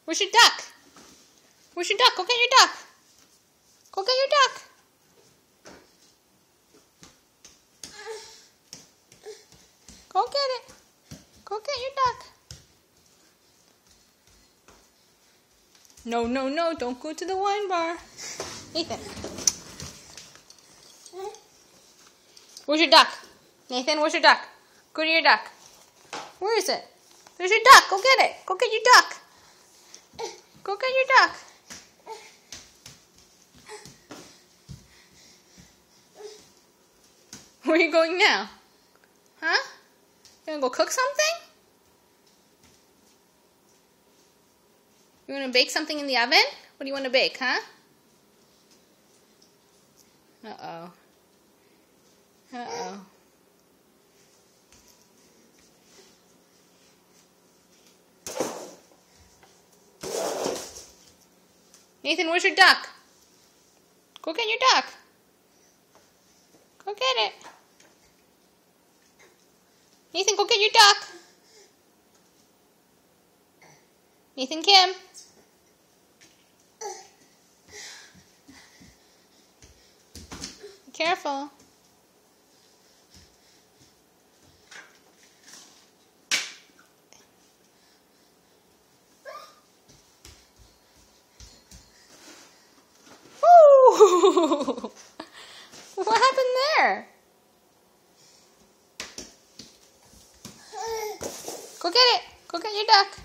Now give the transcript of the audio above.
Where's your duck? Where's your duck? Go get your duck. Go get your duck. Go get it. Go get your duck. No, no, no. Don't go to the wine bar. Nathan. Where's your duck? Nathan, where's your duck? Go to your duck. Where is it? There's your duck. Go get it. Go get your duck. Go get your duck. Where are you going now? Huh? You want to go cook something? You want to bake something in the oven? What do you want to bake, huh? Uh-oh. Uh-oh. Nathan, where's your duck? Go get your duck. Go get it. Nathan, go get your duck. Nathan Kim. Be careful. Woo! What happened there? Go get it. Go get your duck.